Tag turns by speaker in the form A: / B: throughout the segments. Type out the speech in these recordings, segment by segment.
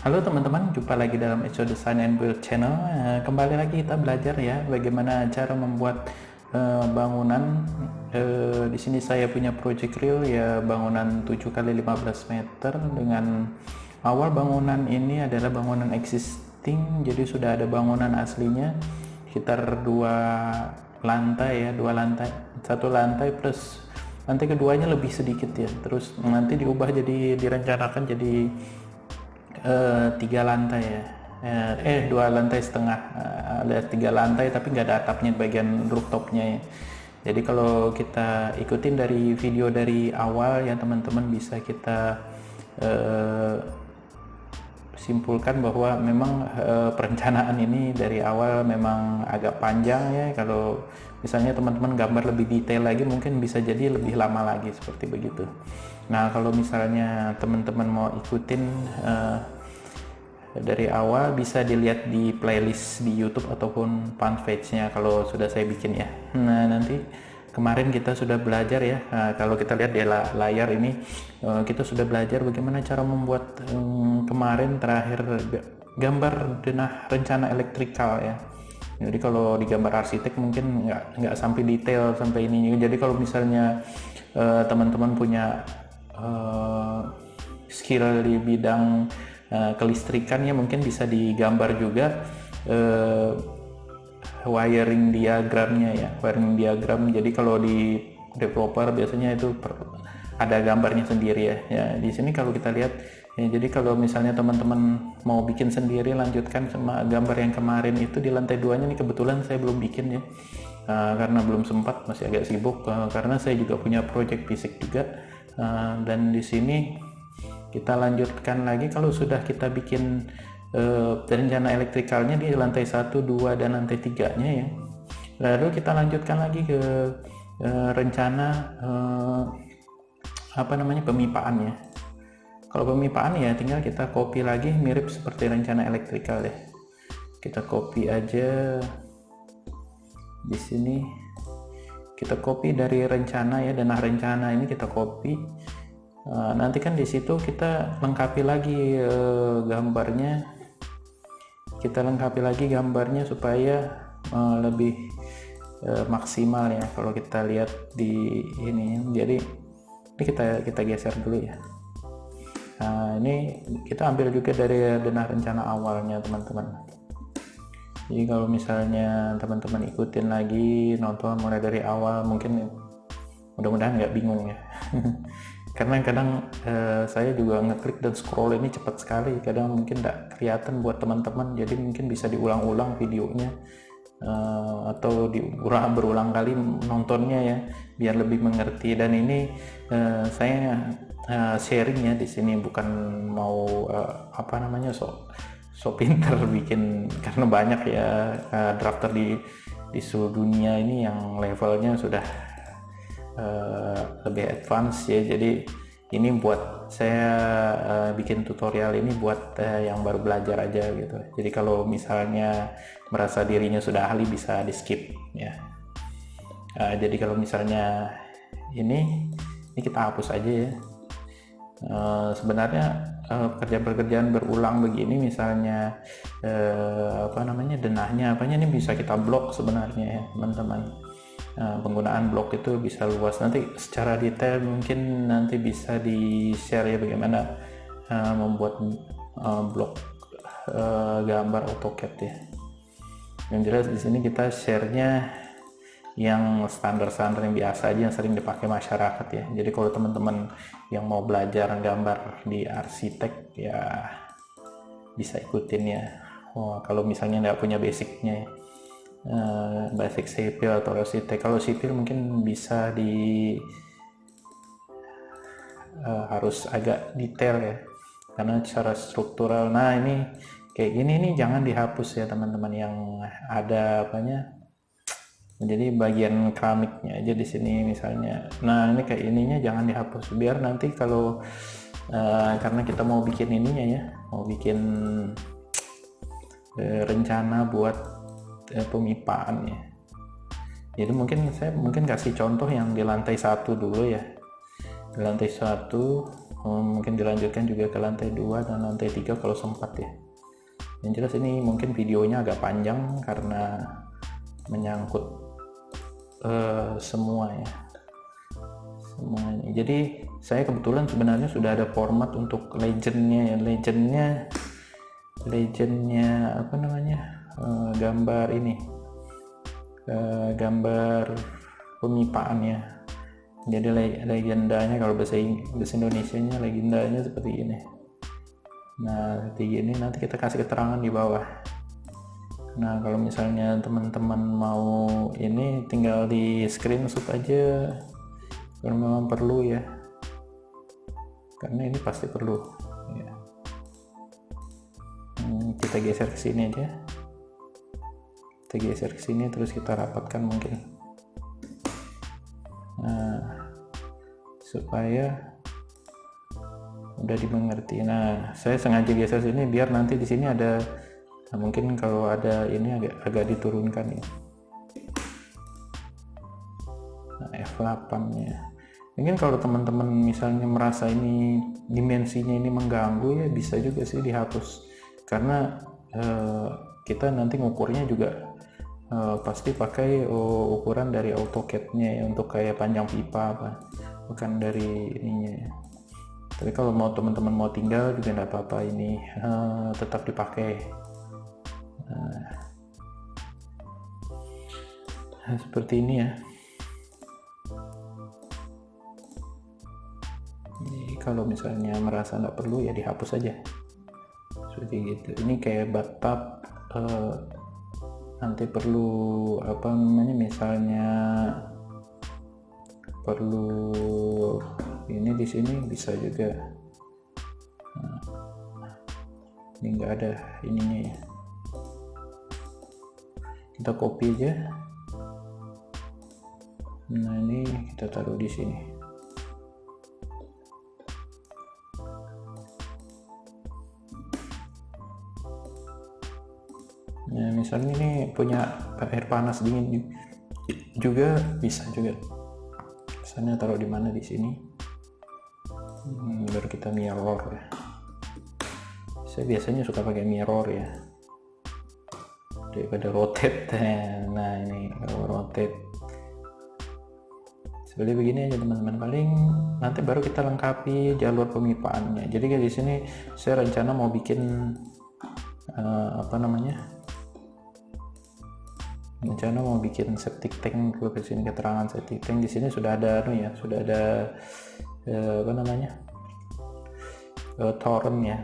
A: Halo teman-teman, jumpa lagi dalam Eco Design and Build Channel. Kembali lagi kita belajar ya bagaimana cara membuat bangunan. Di sini saya punya project real ya, bangunan 7 kali 15 meter. Dengan awal bangunan ini adalah bangunan existing, jadi sudah ada bangunan aslinya sekitar 2 lantai ya, 2 lantai, 1 lantai plus lantai keduanya lebih sedikit ya, terus nanti diubah jadi direncanakan jadi 3 lantai ya, 2 lantai setengah, ada 3 lantai tapi nggak ada atapnya bagian rooftopnya ya. Jadi kalau kita ikutin dari video dari awal ya teman-teman, bisa kita simpulkan bahwa memang perencanaan ini dari awal memang agak panjang ya. Kalau misalnya teman-teman gambar lebih detail lagi mungkin bisa jadi lebih lama lagi seperti begitu. Nah kalau misalnya teman-teman mau ikutin dari awal, bisa dilihat di playlist di YouTube ataupun fanpage-nya kalau sudah saya bikin ya. Nah nanti kemarin kita sudah belajar ya, kalau kita lihat di layar ini kita sudah belajar bagaimana cara membuat kemarin terakhir gambar denah rencana elektrikal ya. Jadi kalau di gambar arsitek mungkin nggak sampai detail sampai ini. Jadi kalau misalnya teman-teman punya skill di bidang kelistrikannya, mungkin bisa digambar juga wiring diagramnya ya, wiring diagram. Jadi kalau di developer biasanya itu ada gambarnya sendiri ya. Ya di sini kalau kita lihat ya, jadi kalau misalnya teman-teman mau bikin sendiri, lanjutkan sama gambar yang kemarin itu di lantai 2-nya. Nih kebetulan saya belum bikin ya, karena belum sempat, masih agak sibuk, karena saya juga punya project fisik juga. Dan di sini kita lanjutkan lagi kalau sudah kita bikin rencana elektrikalnya di lantai 1, 2, dan lantai 3-nya ya. Lalu kita lanjutkan lagi ke rencana pemipaannya. Kalau pemipaan ya tinggal kita copy lagi, mirip seperti rencana elektrikal ya. Kita copy aja di sini. Kita copy dari rencana ya, denah rencana ini kita copy. Nanti kan di situ kita lengkapi lagi gambarnya. Kita lengkapi lagi gambarnya supaya lebih maksimal ya. Kalau kita lihat di ini, jadi ini kita geser dulu ya. Nah, ini kita ambil juga dari denah rencana awalnya teman-teman. Jadi kalau misalnya teman-teman ikutin lagi, nonton mulai dari awal, mungkin mudah-mudahan nggak bingung ya. Karena kadang saya juga ngeklik dan scroll ini cepat sekali, kadang mungkin tidak kelihatan buat teman-teman. Jadi mungkin bisa diulang-ulang videonya, atau berulang kali nontonnya ya, biar lebih mengerti. Dan ini saya sharing ya di sini, bukan mau so pinter bikin, karena banyak ya drafter di seluruh dunia ini yang levelnya sudah lebih advance ya. Jadi ini buat saya bikin tutorial ini buat yang baru belajar aja gitu. Jadi kalau misalnya merasa dirinya sudah ahli bisa di skip ya. Jadi kalau misalnya ini kita hapus aja ya. Sebenarnya pekerjaan-pekerjaan berulang begini, misalnya denahnya apanya, ini bisa kita blok sebenarnya ya teman-teman. Penggunaan blok itu bisa luas, nanti secara detail mungkin nanti bisa di share ya bagaimana membuat blok gambar AutoCAD ya. Yang jelas di sini kita share-nya yang standar-standar yang biasa aja, yang sering dipakai masyarakat ya. Jadi kalau teman-teman yang mau belajar gambar di arsitek ya bisa ikutin ya. Kalau misalnya nggak punya basicnya ya, basic sipil atau arsitek. Kalau sipil mungkin bisa harus agak detail ya, karena secara struktural. Nah ini kayak gini nih jangan dihapus ya teman-teman, yang ada jadi bagian keramiknya aja di sini misalnya. Nah ini kayak ininya jangan dihapus, biar nanti kalau karena kita mau bikin ininya ya, mau bikin rencana buat pemipaan ya. Jadi saya mungkin kasih contoh yang di lantai 1 dulu ya. Di lantai 1 mungkin dilanjutkan juga ke lantai 2 dan lantai 3 kalau sempat ya. Yang jelas ini mungkin videonya agak panjang karena menyangkut semuanya. Jadi saya kebetulan sebenarnya sudah ada format untuk legendnya apa namanya, gambar ini, gambar pemipaannya. Jadi legendanya, kalau bahasa Indonesianya legendanya seperti ini. Nah seperti ini, nanti kita kasih keterangan di bawah. Nah kalau misalnya teman-teman mau ini, tinggal di screenshot aja kalau memang perlu ya, karena ini pasti perlu ya. Kita geser ke sini aja, kita geser ke sini, terus kita rapatkan mungkin, nah supaya udah dimengerti. Nah saya sengaja geser sini biar nanti di sini ada, nah, mungkin kalau ada ini agak diturunkan ya. Nah, F8 ya. Mungkin kalau teman-teman misalnya merasa ini dimensinya ini mengganggu ya, bisa juga sih dihapus, karena kita nanti ngukurnya juga pasti pakai ukuran dari AutoCAD-nya ya, untuk kayak panjang pipa apa, bukan dari ininya ya. Tapi kalau mau teman-teman mau tinggal juga tidak apa-apa, ini tetap dipakai. Nah, seperti ini ya. Jadi kalau misalnya merasa nggak perlu ya dihapus aja, seperti gitu. Ini kayak bathtub, nanti perlu apa namanya, misalnya perlu ini di sini bisa juga. Nah, ini nggak ada ininya ya, kita copy aja. Nah ini kita taruh di sini. Nah, misalnya ini punya air panas dingin juga bisa juga. Misalnya taruh di mana, di sini. Baru kita mirror ya. Saya biasanya suka pakai mirror ya, daripada rotate. Nah ini kalau rotate seperti begini aja teman-teman. Paling nanti baru kita lengkapi jalur pemipaannya. Jadi di sini saya rencana mau bikin apa namanya, rencana mau bikin septic tank. Ke sini keterangan septic tank di sini sudah ada ya, sudah ada apa namanya, torrent ya,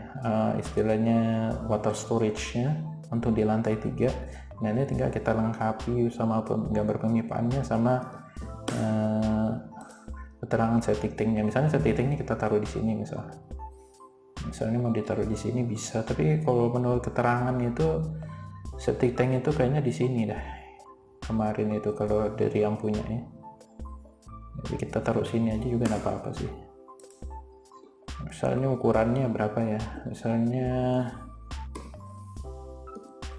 A: istilahnya water storage-nya untuk di lantai 3. Nah ini tinggal kita lengkapi sama gambar pemipaannya sama keterangan septic tank-nya. Misalnya septic tank ini kita taruh di sini, misalnya mau ditaruh di sini bisa, tapi kalau menurut keterangan itu septic tank itu kayaknya di sini dah kemarin itu, kalau dari yang punya ya. Jadi kita taruh sini aja juga nggak apa-apa sih. Misalnya ukurannya berapa ya, misalnya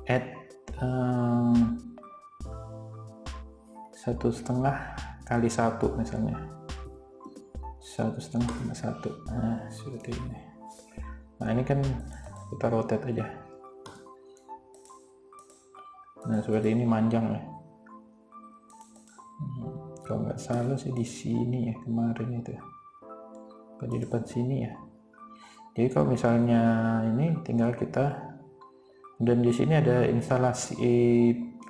A: add 1,5 kali 1 misalnya, 1,5 kali 1. Nah seperti ini. Nah ini kan kita rotate aja. Nah seperti ini manjang ya. Kalau nggak salah sih di sini ya kemarin itu, di depan sini ya. Jadi kalau misalnya ini tinggal kita, dan di sini ada instalasi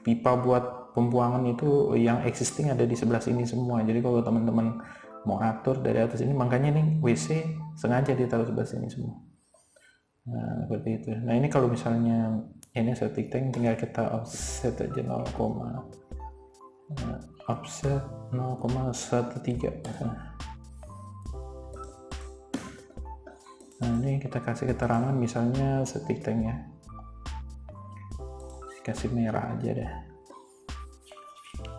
A: pipa buat pembuangan itu yang existing ada di sebelah sini semua. Jadi kalau teman-teman mau atur dari atas ini, makanya nih WC sengaja ditaruh sebelah sini semua. Nah seperti itu. Nah ini kalau misalnya ini septic tank, tinggal kita offset aja 0, offset 0,13. Nah ini kita kasih keterangan misalnya septic tank ya, kasih merah aja deh.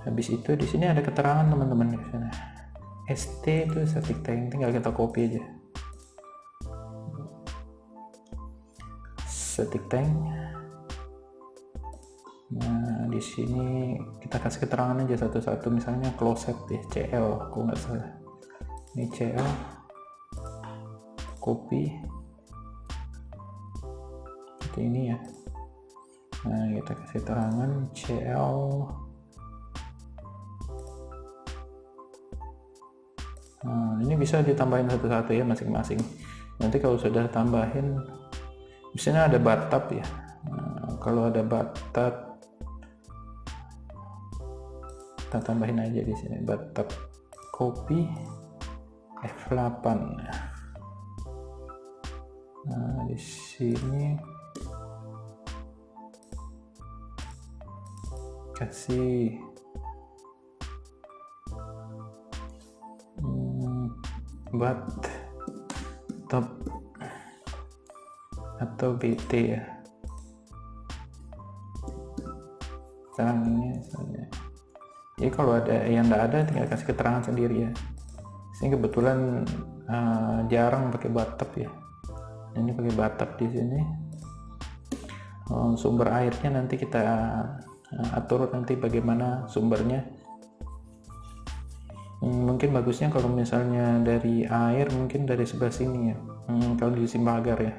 A: Habis itu di sini ada keterangan teman-teman, di sana ST itu septic tank, tinggal kita copy aja septic tank. Nah di sini kita kasih keterangan aja satu-satu, misalnya closet ya, CL aku nggak salah, ini CL. copy seperti ini ya. Nah, kita kasih terangan CL. Nah, ini bisa ditambahin satu-satu ya masing-masing. Nanti kalau sudah tambahin, misalnya ada bathtub ya. Nah, kalau ada bathtub, kita tambahin aja di sini bathtub, copy F8. Nah, di sini kasih bathtub atau BT ya. Sekarang ini misalnya. Jadi kalau ada yang tidak ada tinggal kasih keterangan sendiri ya. Ini kebetulan jarang pakai bathtub ya. Ini pakai bathtub di sini. Sumber airnya nanti kita atur nanti bagaimana sumbernya. Mungkin bagusnya kalau misalnya dari air mungkin dari sebelah sini ya. Kalau di Simbagar ya.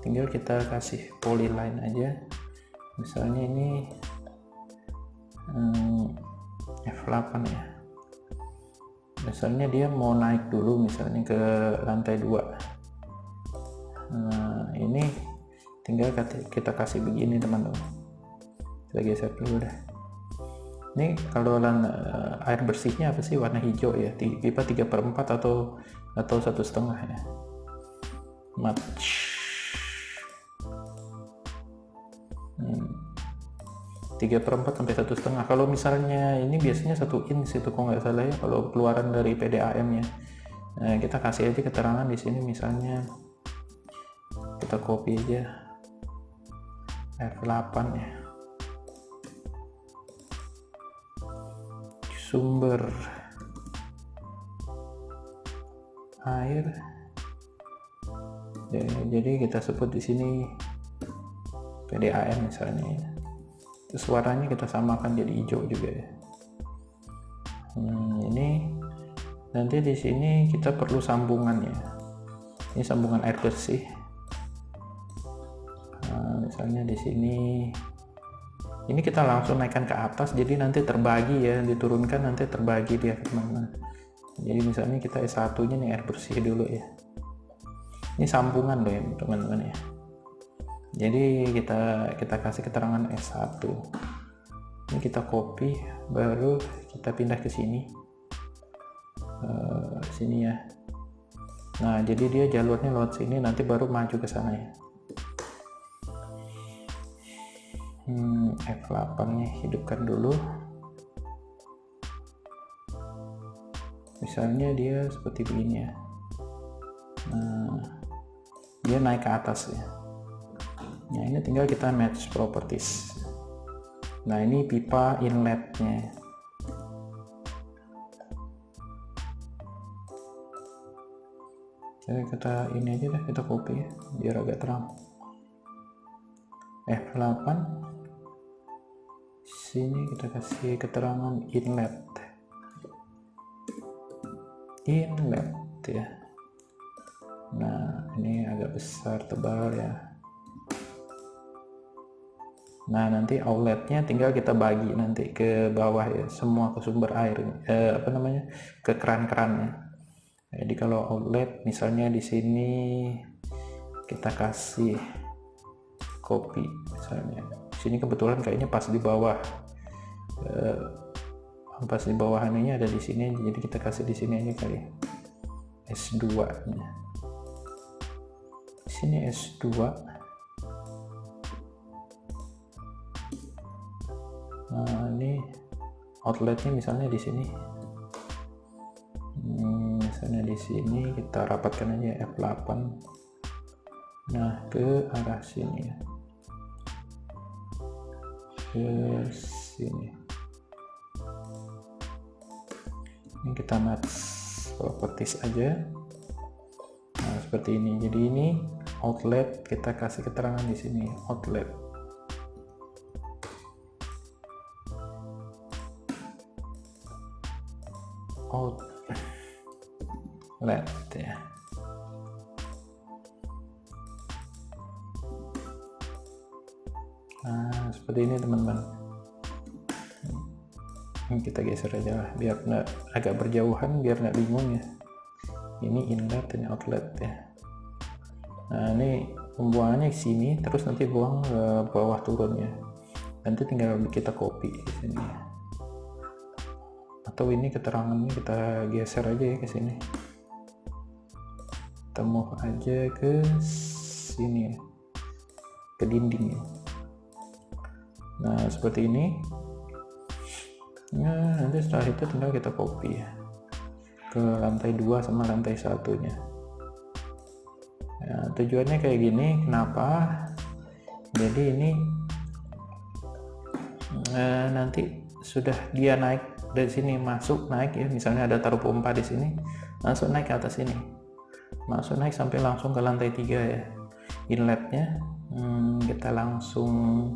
A: Tinggal kita kasih polyline aja. Misalnya ini F8 ya. Misalnya dia mau naik dulu misalnya ke lantai 2. Nah, ini tinggal kita kasih begini teman-teman. Kita geser dulu dah. Ini kalau air bersihnya apa sih, warna hijau ya, pipa 3/4 atau 1,5 ya. Match 3/4 sampai 1,5. Kalau misalnya ini biasanya 1 inch itu kalau nggak salah ya, kalau keluaran dari PDAM ya. Nah, kita kasih aja keterangan di sini, misalnya kita copy aja F8 ya. Sumber air. Jadi kita sebut di sini PDAM misalnya ya. Terus warnanya kita samakan jadi hijau juga ya. Ini nanti di sini kita perlu sambungan ya. Ini sambungan air bersih. Misalnya di sini ini kita langsung naikkan ke atas, jadi nanti terbagi ya, diturunkan nanti terbagi dia teman-teman. Jadi misalnya kita S1 nya nih air bersih dulu ya. Ini sambungan loh ya teman-teman ya. Jadi kita kasih keterangan S1. Ini kita copy, baru kita pindah ke sini. Sini ya. Nah, jadi dia jalurnya lewat sini, nanti baru maju ke sana ya. F8 nya hidupkan dulu. Misalnya dia seperti begini ya. Nah, dia naik ke atas ya. Nah, ini tinggal kita match properties. Nah, ini pipa inletnya. Jadi kita ini aja deh, kita copy ya, biar agak terang. F8. Sini kita kasih keterangan inlet. Inlet ya. Nah, ini agak besar, tebal ya. Nah, nanti outletnya tinggal kita bagi nanti ke bawah ya, semua ke sumber air, ke keran-kerannya. Jadi kalau outlet misalnya di sini kita kasih copy misalnya. Di sini kebetulan kayaknya pas di bawah, ininya ada di sini, jadi kita kasih di sini aja kali. S2 nya. Di sini S2. Nah, ini outletnya misalnya di sini. Misalnya di sini kita rapatkan aja F8. Nah, ke arah sini ya. Ke sini. Ini kita match properties aja. Nah, seperti ini. Jadi ini outlet, kita kasih keterangan di sini outlet. Outlet ya. Nah, seperti ini teman-teman. Ini kita geser aja lah biar nggak agak berjauhan, biar nggak bingung ya. Ini inlet, ini outlet ya. Nah, ini pembuangannya ke sini, terus nanti buang ke bawah turun ya. Nanti tinggal kita copy di sini ya. Atau ini keterangannya kita geser aja ya ke sini. Kita move aja ke sini ya, ke dinding ya. Nah, seperti ini. Nah, nanti setelah itu tinggal kita copy ya ke lantai 2 sama lantai 1-nya. Nah, tujuannya kayak gini, kenapa? Jadi ini nanti sudah dia naik dari sini, masuk naik ya, misalnya ada taruh pompa di sini, langsung naik ke atas ini, masuk naik sampai langsung ke lantai 3 ya. Inletnya kita langsung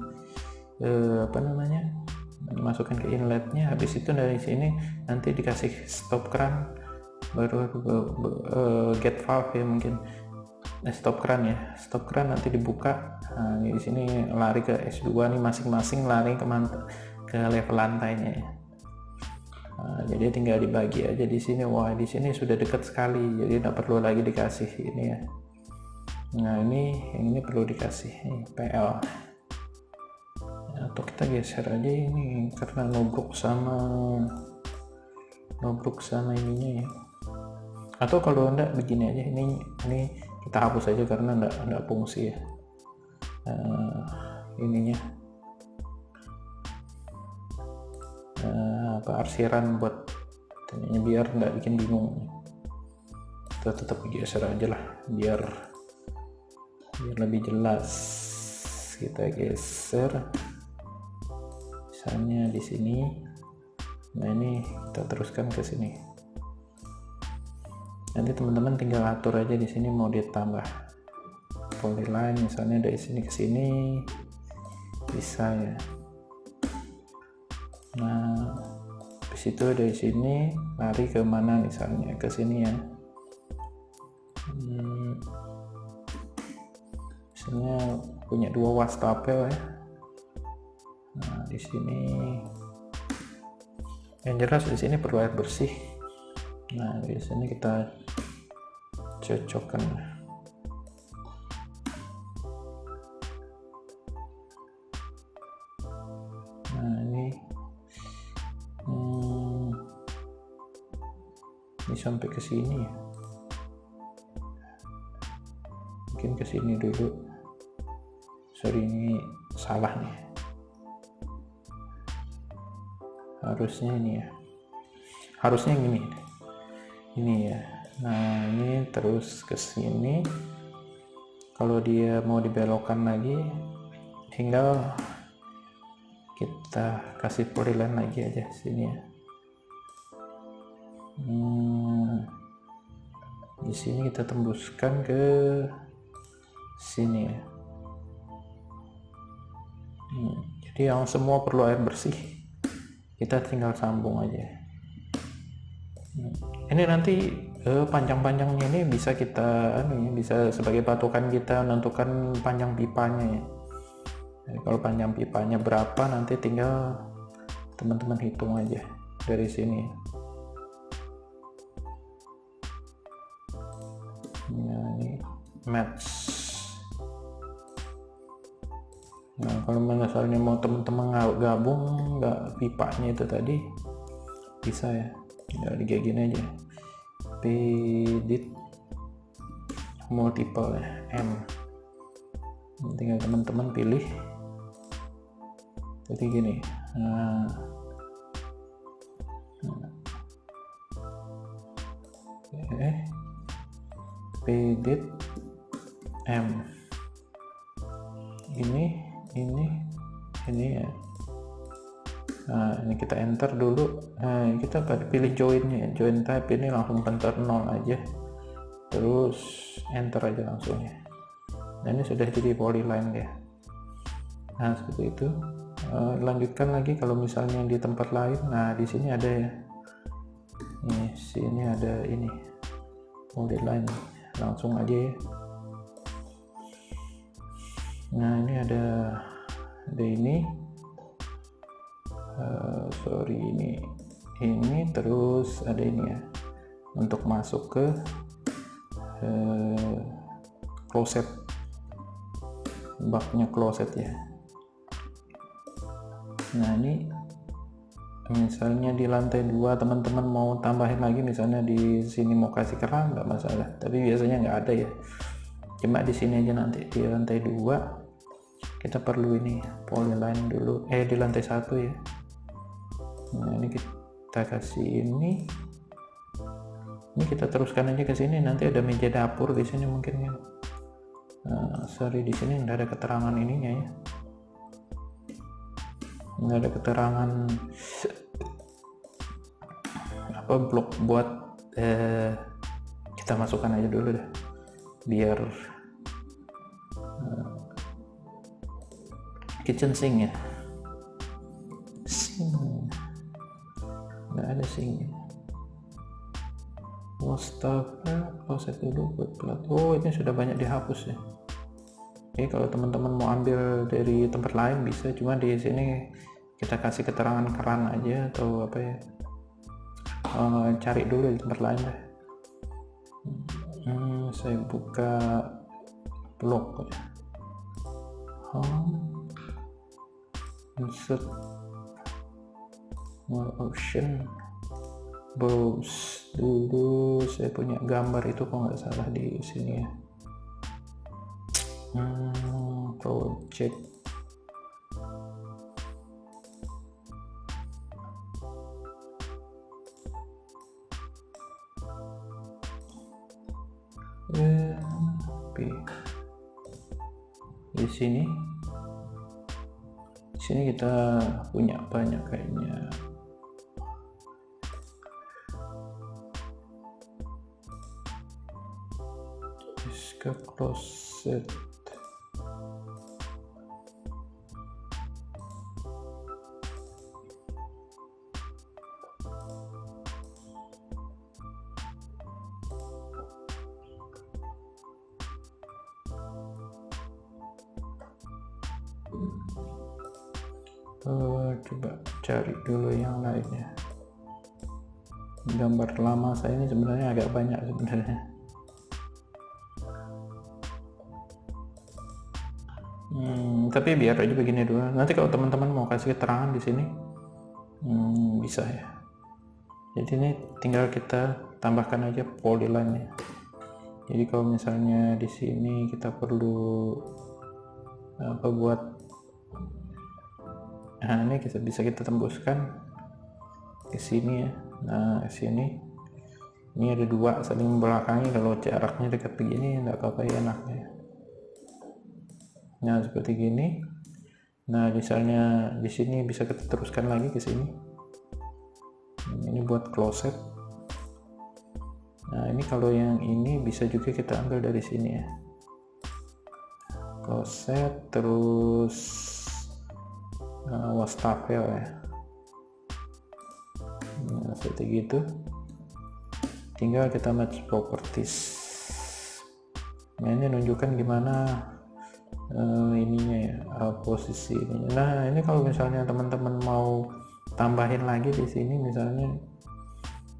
A: masukkan ke inletnya. Habis itu dari sini nanti dikasih stop kran, baru get valve ya, mungkin stop kran ya. Stop kran nanti dibuka. Nah, di sini lari ke S2 nih, masing-masing lari ke level lantainya ya. Nah, jadi tinggal dibagi aja di sini. Wah, di sini sudah dekat sekali, jadi tidak perlu lagi dikasih ini ya. Nah, ini perlu dikasih PL. Atau kita geser aja ini karena nobruk sama ininya ya. Atau kalau enggak begini aja, ini kita hapus aja karena enggak fungsi ya. Ininya arsiran buat ininya biar enggak bikin bingung. Kita tetap geser aja lah biar lebih jelas. Kita geser misalnya di sini. Nah, ini kita teruskan ke sini. Nanti teman-teman tinggal atur aja di sini mau ditambah polyline, misalnya dari sini ke sini bisa ya. Nah, di situ dari sini lari ke mana, misalnya ke sini ya. Misalnya punya 2 wastafel ya. Nah, di sini yang jelas di sini perlu air bersih. Nah, di sini kita cocokkan. Nah, ini sampai ke sini ya. Mungkin ke sini dulu. Sorry, ini salah nih. Harusnya ini ya. Harusnya gini. Ini ya. Nah, ini terus ke sini. Kalau dia mau dibelokkan lagi, tinggal kita kasih polyline lagi aja sini ya. Di sini kita tembuskan ke sini ya. Jadi yang semua perlu air bersih, kita tinggal sambung aja. Ini nanti panjang-panjangnya ini bisa kita bisa sebagai patokan kita menentukan panjang pipanya ya. Jadi kalau panjang pipanya berapa, nanti tinggal teman-teman hitung aja dari sini. Nah, ini match. Nah, kalau misalnya mau teman-teman gabung nggak pipanya itu tadi, bisa ya, tinggal kayak gini aja, edit multiple ya, M. Tinggal teman-teman pilih, jadi gini. Edit M. Ini ya. Nah, ini kita enter dulu. Nah, kita pilih joinnya ya. Join type ini langsung enter 0 aja, terus enter aja langsung ya. Nah, ini sudah jadi polyline ya. Nah, seperti itu. Lanjutkan lagi kalau misalnya di tempat lain. Nah, di sini ada ya. Nih, sini ada ini polyline, langsung aja ya. Nah, ini ada
B: ada ini, ini terus ada ini ya, untuk masuk ke kloset, baknya kloset ya. Nah ini misalnya di lantai 2 teman-teman mau tambahin lagi, misalnya di sini mau kasih keran, nggak masalah, tapi biasanya nggak ada ya, cuma di sini aja. Nanti di lantai 2 kita perlu ini polyline dulu, di lantai 1 ya. Nah ini kita kasih ini kita teruskan aja ke sini. Nanti ada meja dapur di sini mungkin ya. Sorry, di sini nggak ada keterangan ininya ya, nggak ada keterangan apa blok buat kita masukkan aja dulu deh, biar kitchen sink ya, sink nggak ada sink ya. Wastafel kloset dulu buat plat. Oh ini sudah banyak dihapus ya. Oke, kalau teman-teman mau ambil dari tempat lain bisa, cuma di sini kita kasih keterangan keran aja atau apa ya, cari dulu di tempat lain deh. Saya buka blog ya. Insert more option, browse dulu. Saya punya gambar itu kok nggak salah di sini ya. Project di sini kita punya banyak kayaknya. Ke closet coba cari dulu yang lainnya. Gambar lama saya ini sebenarnya agak banyak sebenarnya. Tapi biar aja begini dulu. Nanti kalau teman-teman mau kasih keterangan di sini bisa ya. Jadi ini tinggal kita tambahkan aja polyline ya. Jadi kalau misalnya di sini kita perlu apa buat, nah ini bisa kita tembuskan ke sini ya. Nah sini ini ada 2 saling membelakangi. Kalau jaraknya dekat begini nggak apa-apa ya, enaknya. Nah seperti gini. Nah misalnya di sini bisa kita teruskan lagi ke sini. Ini buat closet. Nah ini kalau yang ini bisa juga kita ambil dari sini ya. Closet terus wastafel ya. Nah seperti gitu. Tinggal kita match properties. Nah ini menunjukkan gimana ininya ya, posisi ini. Nah ini kalau misalnya teman-teman mau tambahin lagi di sini misalnya,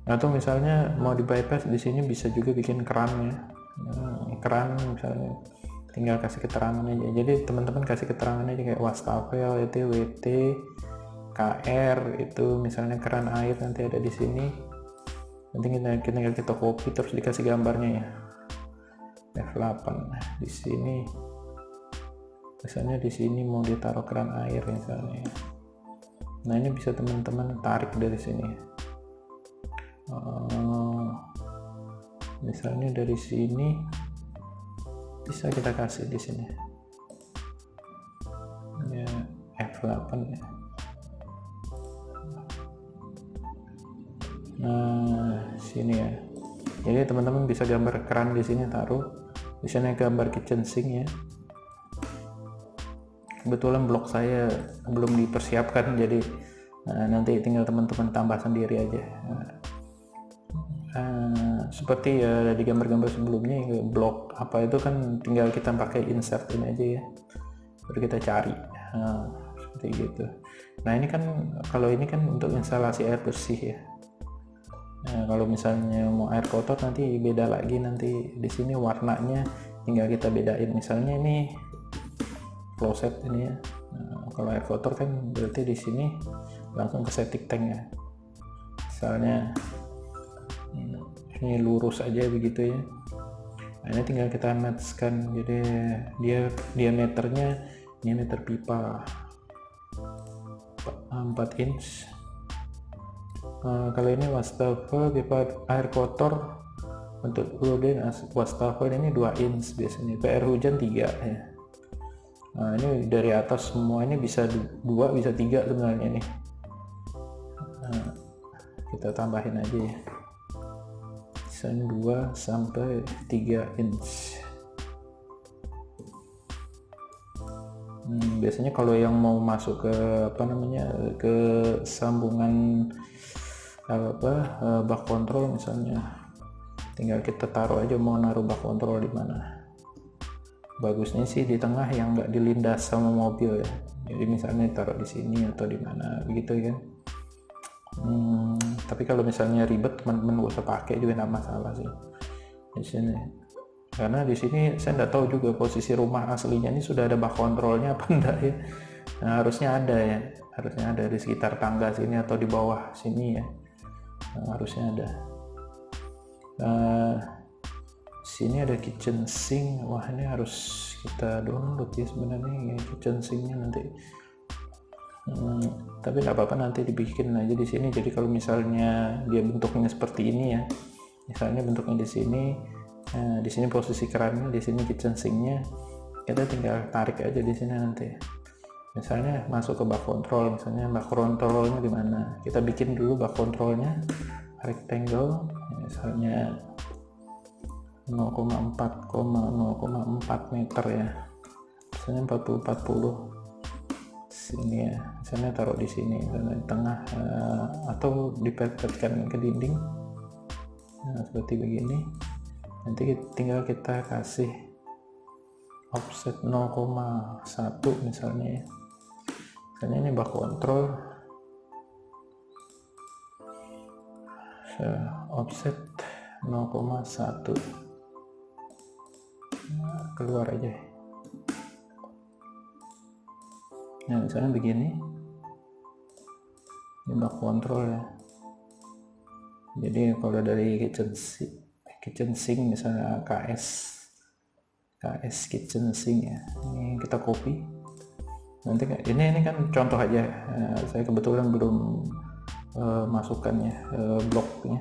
B: atau misalnya mau di bypass di sini, bisa juga bikin kerannya. Keran misalnya tinggal kasih keterangan aja. Jadi teman-teman kasih keterangan aja kayak wastafel itu WT KR itu misalnya keran air nanti ada di sini. Nanti tinggal kita copy terus dikasih gambarnya ya. F8 di sini. Misalnya di sini mau ditaruh keran air misalnya. Nah ini bisa teman-teman tarik dari sini. Misalnya dari sini bisa kita kasih di sini. Ya F8 ya. Nah sini ya. Jadi teman-teman bisa gambar keran di sini taruh. Di sini gambar kitchen sink ya. Kebetulan blok saya belum dipersiapkan, jadi nanti tinggal teman-teman tambah sendiri aja. Seperti ya di gambar-gambar sebelumnya, blok apa itu kan tinggal kita pakai insert ini aja ya, baru kita cari.
A: Nah, seperti gitu. Nah ini kan, kalau ini kan untuk instalasi air bersih ya. Nah, kalau misalnya mau air kotor nanti beda lagi, nanti di sini warnanya tinggal kita bedain. Misalnya ini kloset ini ya. Nah, kalau air kotor kan berarti di sini langsung ke septic tank ya. Misalnya ini lurus aja begitu ya. Nah, ini tinggal kita matchkan, jadi dia diameternya diameter pipa 4 inch. Kalau ini wastafel pipa air kotor untuk kemudian wastafel ini 2 inch biasanya, PR hujan 3 ya. Nah ini dari atas semua ini bisa 2 bisa 3 sebenarnya nih. Nah, kita tambahin aja ya, misalnya 2 sampai 3 inch. Biasanya kalau yang mau masuk ke ke sambungan bak kontrol misalnya, tinggal kita taruh aja mau naruh bak kontrol di mana. Bagusnya sih di tengah yang nggak dilindas sama mobil ya, jadi misalnya taruh di sini atau di mana begitu kan. Tapi kalau misalnya ribet, teman-teman gak usah pakai juga, nggak masalah sih di sini, karena di sini saya nggak tahu juga posisi rumah aslinya ini sudah ada bak kontrolnya apa enggak ya. Nah, harusnya ada ya, harusnya ada di sekitar tangga sini atau di bawah sini ya. Nah, harusnya ada. Sini ada kitchen sink. Wah ini harus kita download ya sebenarnya ya, kitchen sinknya nanti. Tapi nggak apa-apa, nanti dibikin aja di sini. Jadi kalau misalnya dia bentuknya seperti ini ya, misalnya bentuknya di sini posisi kerannya, di sini kitchen sinknya, kita tinggal tarik aja di sini nanti. Misalnya masuk ke bak kontrol, misalnya bak kontrolnya di mana, kita bikin dulu bak kontrolnya rectangle, misalnya 0,4 meter ya, misalnya 40 sini ya, misalnya taruh di sini, misalnya di tengah, atau dipepetkan ke dinding. Nah seperti begini, nanti tinggal kita kasih offset 0,1 misalnya ya. Misalnya ini bak kontrol, offset 0,1, keluar aja. Nah misalnya begini, ini bak kontrol ya. Jadi kalau dari kitchen sink misalnya KS kitchen sink ya, ini kita copy. Nanti ini kan contoh aja. Saya kebetulan belum masukkannya bloknya.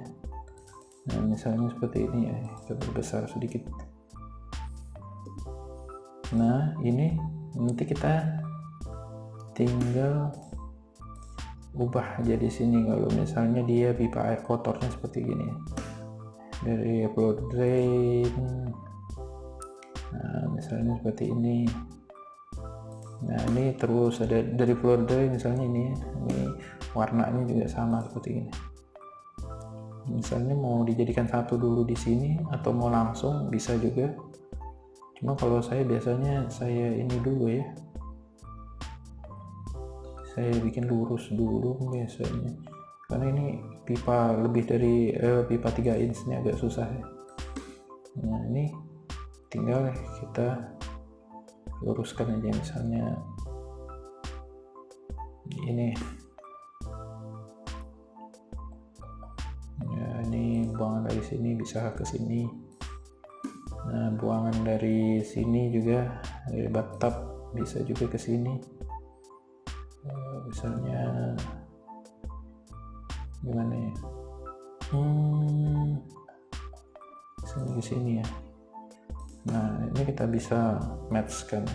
A: Nah misalnya seperti ini ya, kita besar sedikit. Nah ini nanti kita tinggal ubah aja di sini. Kalau misalnya dia pipa air kotornya seperti gini, dari floor drain, nah misalnya seperti ini. Nah ini terus ada dari floor drain misalnya ini warnanya juga sama seperti ini. Misalnya mau dijadikan satu dulu di sini atau mau langsung bisa juga, cuma kalau saya biasanya ini dulu ya, saya bikin lurus dulu biasanya, karena ini pipa lebih dari pipa 3 inch ini agak susah ya. Nah ini tinggal kita luruskan aja, misalnya ini ya, ini buangan dari sini bisa ke sini. Nah buangan dari sini juga, dari bathtub bisa juga ke sini. Misalnya gimana ya, misalnya ke sini ya. Nah ini kita bisa matchkan.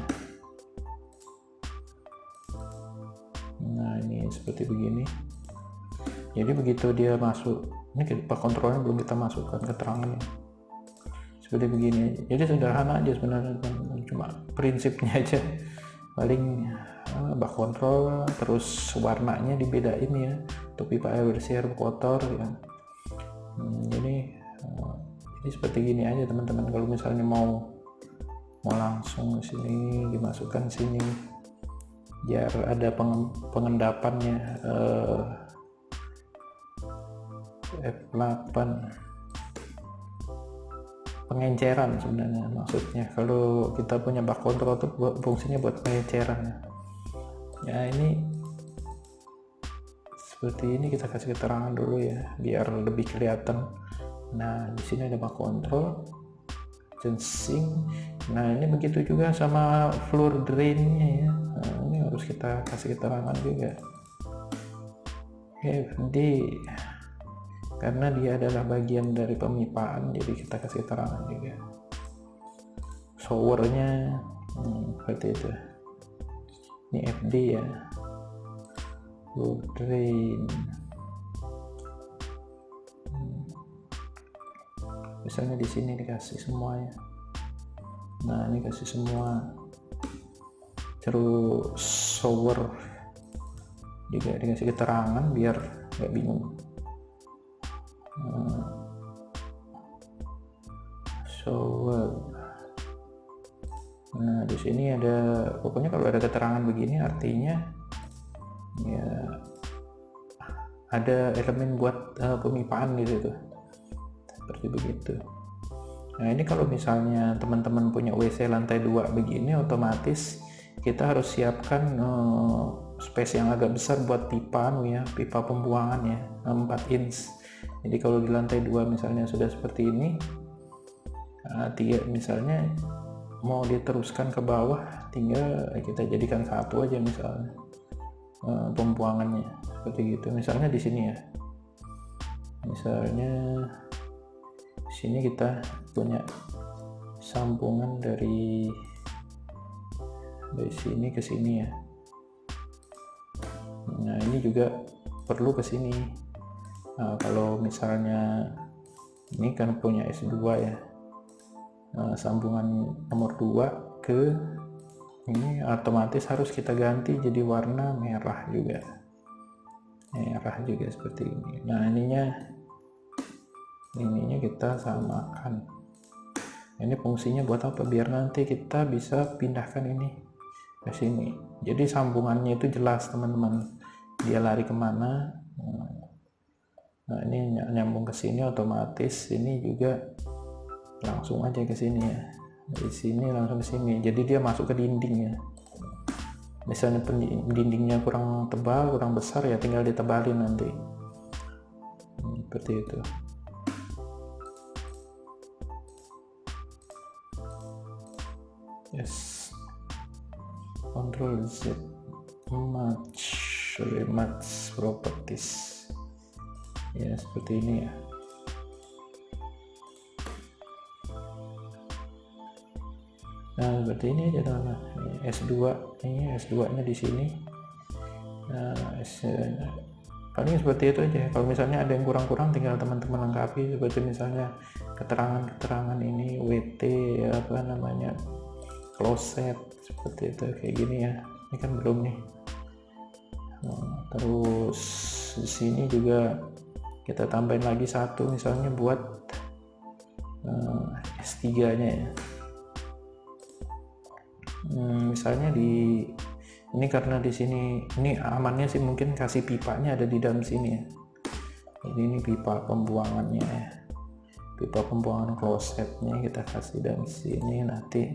A: Nah ini seperti begini. Jadi begitu dia masuk, ini bak kontrolnya belum kita masukkan keterangannya, seperti begini. Jadi sederhana aja sebenarnya, cuma prinsipnya aja. Paling bak kontrol, terus warnanya dibedain ya, untuk pipa air bersih, air kotor ya. Jadi seperti gini aja teman-teman. Kalau misalnya mau langsung sini dimasukkan sini,
B: biar ada pengendapannya. F8 pengenceran sebenarnya maksudnya. Kalau kita punya bak kontrol itu fungsinya buat pengenceran ya. Ini seperti ini, kita kasih keterangan dulu ya biar lebih kelihatan. Nah, di sini ada bak kontrol, sensing. Nah, ini begitu juga sama floor drainnya ya. Nah, ini harus kita kasih keterangan juga. FD karena dia adalah bagian dari pemipaan, jadi kita kasih keterangan juga. Showernya seperti itu. Ini FD ya. Floor drain. Misalnya di sini dikasih semuanya. Nah, ini kasih semua. Terus shower juga dikasih keterangan biar nggak bingung. Shower. Nah, di sini ada, pokoknya kalau ada keterangan begini artinya ya ada elemen buat pemipaan di situ. Seperti begitu. Nah, ini kalau misalnya teman-teman punya WC lantai 2 begini, otomatis kita harus siapkan space yang agak besar buat pipa ya, pipa pembuangan ya, 4 inch. Jadi kalau di lantai 2 misalnya sudah seperti ini, misalnya mau diteruskan ke bawah, tinggal kita jadikan satu aja misalnya pembuangannya seperti gitu. Misalnya di sini ya, misalnya sini kita punya sambungan dari sini ke sini ya. Nah, ini juga perlu ke sini. Nah, kalau misalnya ini kan punya S2 ya, sambungan nomor 2 ke ini otomatis harus kita ganti jadi warna merah juga seperti ini. Nah, ininya kita samakan. Ini fungsinya buat apa? Biar nanti kita bisa pindahkan ini ke sini. Jadi sambungannya itu jelas teman-teman, dia lari kemana. Nah, ini nyambung ke sini, otomatis ini juga langsung aja ke sini ya. Dari sini langsung ke sini. Jadi dia masuk ke dinding ya. Misalnya dindingnya kurang tebal, kurang besar ya tinggal ditebalin nanti. Seperti itu. Yes, Ctrl Z, match properties ya, seperti ini ya. Nah, seperti ini aja teman-teman. S2 ini S2 nya di sini. Nah, paling seperti itu aja. Kalau misalnya ada yang kurang-kurang tinggal teman-teman lengkapi, seperti misalnya keterangan ini WT apa namanya, closet seperti itu kayak gini ya. Ini kan belum nih. Nah, terus di sini juga kita tambahin lagi satu misalnya buat S3 nya ya. Misalnya di ini karena di sini ini amannya sih mungkin kasih pipanya ada di dalam sini ya. Jadi ini pipa pembuangannya ya. Pipa pembuangan klosetnya kita kasih dalam sini, nanti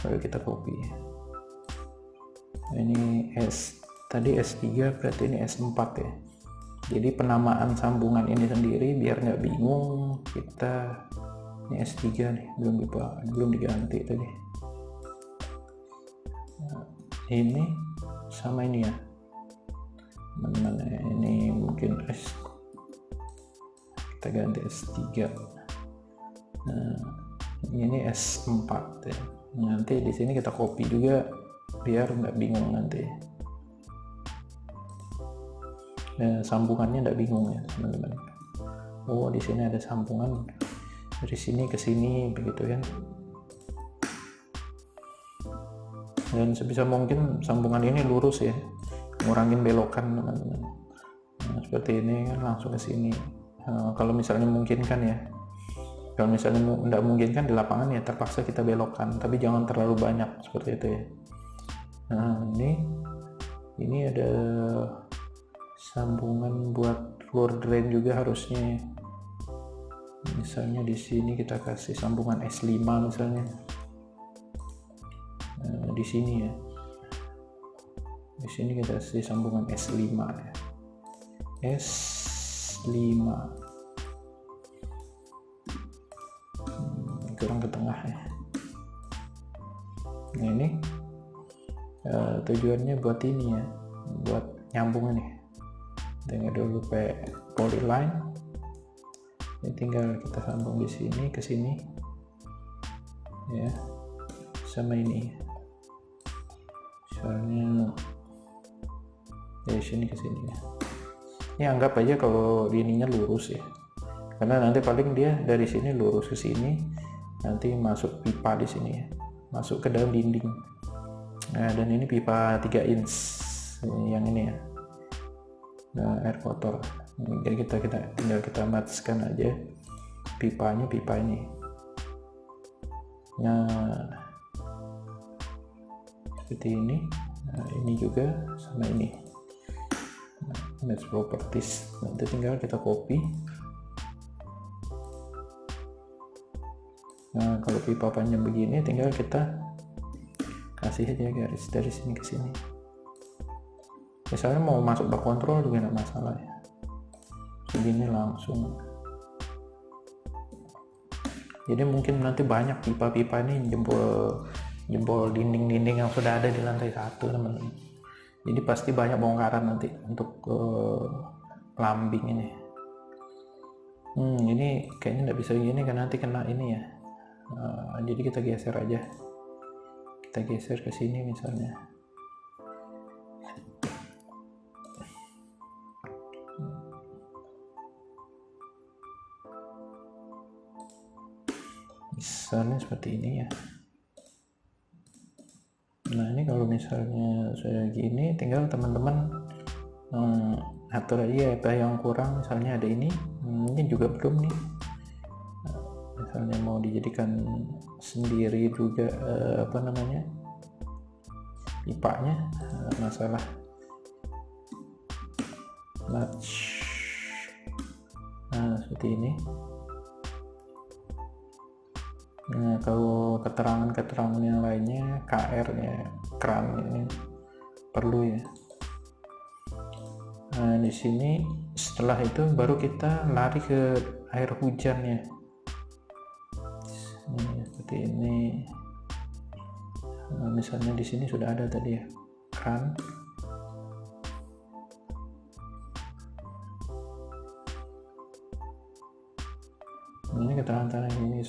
B: lalu kita copy. Ini tadi S3 berarti ini S4 ya. Jadi penamaan sambungan ini sendiri biar nggak bingung, kita ini S3 nih, belum diganti tadi. Nah, ini sama ini ya teman-teman, ini mungkin kita ganti S3. Nah, ini S4 ya. Nanti di sini kita copy juga biar nggak bingung nanti. Nah, sambungannya nggak bingung ya teman-teman. Oh, di sini ada sambungan dari sini ke sini begitu kan. Dan sebisa mungkin sambungan ini lurus ya, ngurangin belokan teman-teman. Nah, seperti ini kan langsung ke sini. Nah, kalau misalnya mungkin kan ya, Kalau misalnya tidak mungkin kan di lapangan ya terpaksa kita belokkan, tapi jangan terlalu banyak seperti itu ya. Nah ini ada sambungan buat floor drain juga harusnya. Misalnya di sini kita kasih sambungan S5 misalnya. Di sini ya. Di sini kita kasih sambungan S5 ya. S5. Kurang ke tengah ya. Nah ini tujuannya buat ini ya, buat nyambung nih. Tinggal dulu pakai polyline. Ini tinggal kita sambung di sini ke sini ya, sama ini misalnya dari sini ke sini ya. Ini anggap aja kalau ininya lurus ya, karena nanti paling dia dari sini lurus ke sini, nanti masuk pipa di sini ya, masuk ke dalam dinding. Nah dan ini pipa 3 inch yang ini ya, nah, air kotor. Jadi tinggal kita matchkan aja pipa ini. Nah seperti ini. Nah ini juga sama ini. Nah, match properties. Nanti tinggal kita copy. Nah kalau pipa panjang begini tinggal kita kasih aja garis dari sini ke sini. Misalnya mau masuk bak kontrol juga nggak masalah ya. Begini langsung. Jadi mungkin nanti banyak pipa-pipa ini jempol dinding-dinding yang sudah ada di lantai 1 teman-teman. Jadi pasti banyak bongkaran nanti untuk plumbing ini. Ini kayaknya nggak bisa gini kan, nanti kena ini ya. Jadi kita geser aja. Kita geser ke sini misalnya. Misalnya seperti ini ya. Nah ini kalau misalnya sudah gini, tinggal teman-teman atur aja apa yang kurang. Misalnya ada ini juga belum nih. Misalnya mau dijadikan sendiri juga pipanya, masalah match. Nah seperti ini. Nah kalau keterangan yang lainnya, KR nya kran ini perlu ya. Nah di sini setelah itu baru kita lari ke air hujan ya. Seperti ini. Nah, misalnya di sini sudah ada tadi ya kran. Ini keterangan ini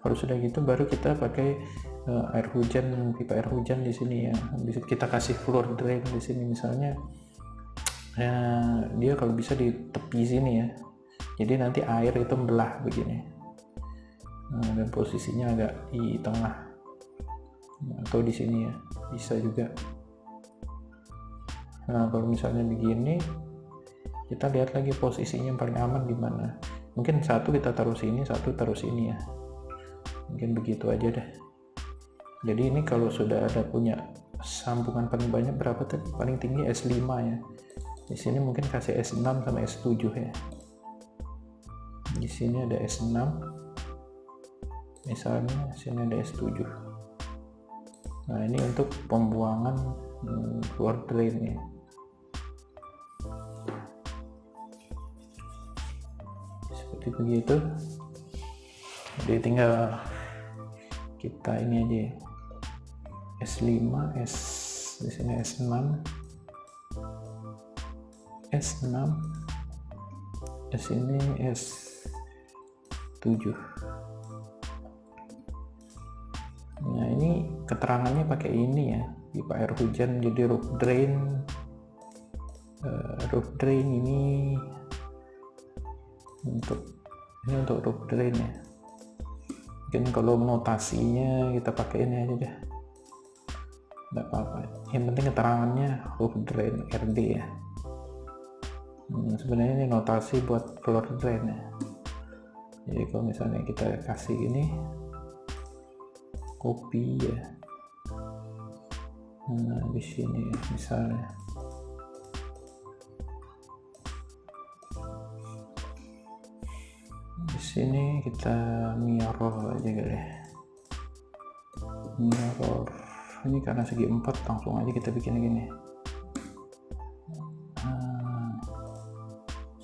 B: harus sudah gitu, baru kita pakai air hujan, pipa air hujan di sini ya. Kita kasih floor drain di sini misalnya. Dia kalau bisa di tepi sini ya. Jadi nanti air itu membelah begini. Dan posisinya agak di tengah atau di sini ya, bisa juga. Nah kalau misalnya begini, kita lihat lagi posisinya yang paling aman di mana. Mungkin satu kita taruh sini, satu taruh sini ya. Mungkin begitu aja deh. Jadi ini kalau sudah ada punya sambungan paling banyak berapa tadi? Paling tinggi S5 ya. Di sini mungkin kasih S6 sama S7 ya. Di sini ada S6. Misalnya sini ada S7. Nah, ini untuk pembuangan floor drain ya. Seperti begitu. Jadi tinggal kita ini aja ya. S5, di sini S6, S6, di sini S7. Nah ini keterangannya pakai ini ya, pipa air hujan. Jadi roof drain ini untuk roof drain ya. Mungkin kalau notasinya kita pakai ini aja deh, nggak apa-apa. Yang penting keterangannya roof drain RD ya. Sebenarnya ini notasi buat floor drain ya. Jadi kalau misalnya kita kasih ini copy ya, nah di sini ya, misalnya di sini kita mirror aja kali ya, mirror ini karena segi 4 langsung aja kita bikin gini.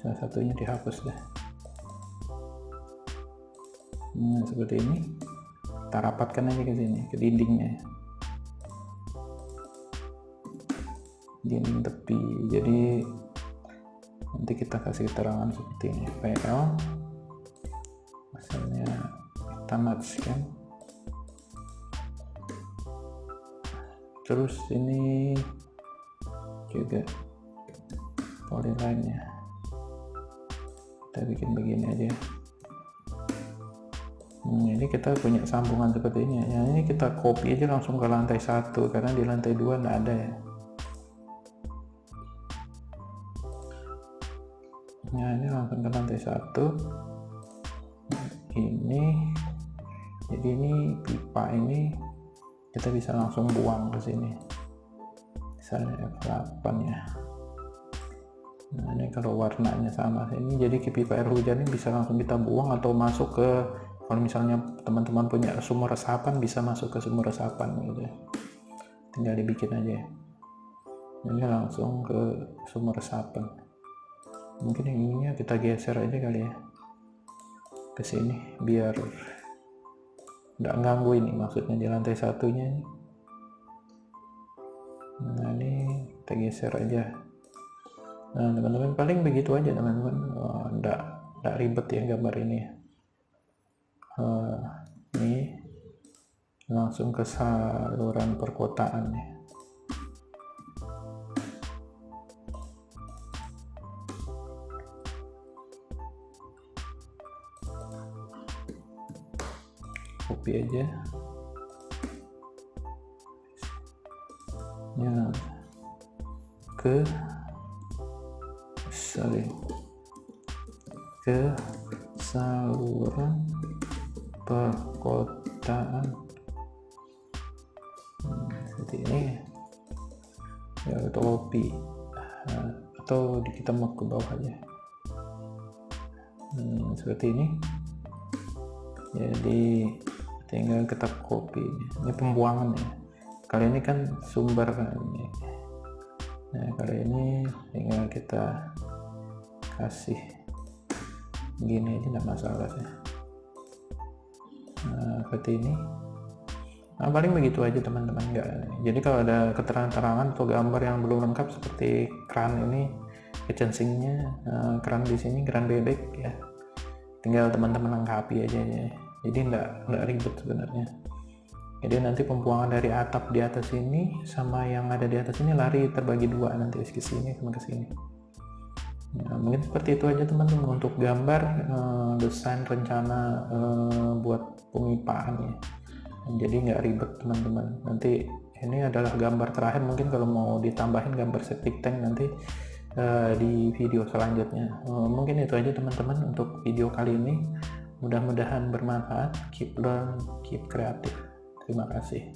B: Salah satunya dihapus deh. Nah seperti ini, kita rapatkan aja ke sini, ke dindingnya, dinding tepi. Jadi nanti kita kasih keterangan seperti ini, PL misalnya kita match kan, terus ini juga polyline nya kita bikin begini aja. Ini kita punya sambungan seperti ini ya. Ini kita copy aja langsung ke lantai 1 karena di lantai 2 nggak ada ya. Nah ini langsung ke lantai 1 ini, jadi ini pipa ini kita bisa langsung buang ke sini, misalnya F8 ya. Nah ini kalau warnanya sama ini, jadi ke pipa air hujan ini bisa langsung kita buang atau masuk ke, kalau misalnya teman-teman punya sumur resapan bisa masuk ke sumur resapan gitu ya, tinggal dibikin aja ya. Ini langsung ke sumur resapan. Mungkin yang ininya kita geser aja kali ya ke sini biar nggak ganggu ini, maksudnya di lantai 1-nya ini. Nah ini kita geser aja. Nah teman-teman paling begitu aja teman-teman, nggak ribet ya gambar ini. Ini langsung ke saluran perkotaan ya. Copy aja ya ke saluran perkotaan seperti ini ya, atau copy atau kita mau ke bawah aja seperti ini. Jadi tinggal kita copy, ini pembuangan ya, kali ini kan sumber kan ini. Nah kali ini tinggal kita kasih gini aja, nggak masalah sih. Nah seperti ini. Nah paling begitu aja teman-teman. Jadi kalau ada keterangan-keterangan atau gambar yang belum lengkap seperti keran ini, kitchen sinknya, keran di sini, keran bebek ya, tinggal teman-teman lengkapi aja ya. Jadi nggak ribet sebenarnya. Jadi nanti pembuangan dari atap di atas ini sama yang ada di atas ini lari terbagi dua, nanti ke sini sama ke sini. Nah, mungkin seperti itu aja teman-teman untuk gambar desain rencana buat pemipaan ya. Jadi nggak ribet teman-teman. Nanti ini adalah gambar terakhir, mungkin kalau mau ditambahin gambar septic tank nanti di video selanjutnya. Mungkin itu aja teman-teman untuk video kali ini. Mudah-mudahan bermanfaat. Keep learn, keep creative. Terima kasih.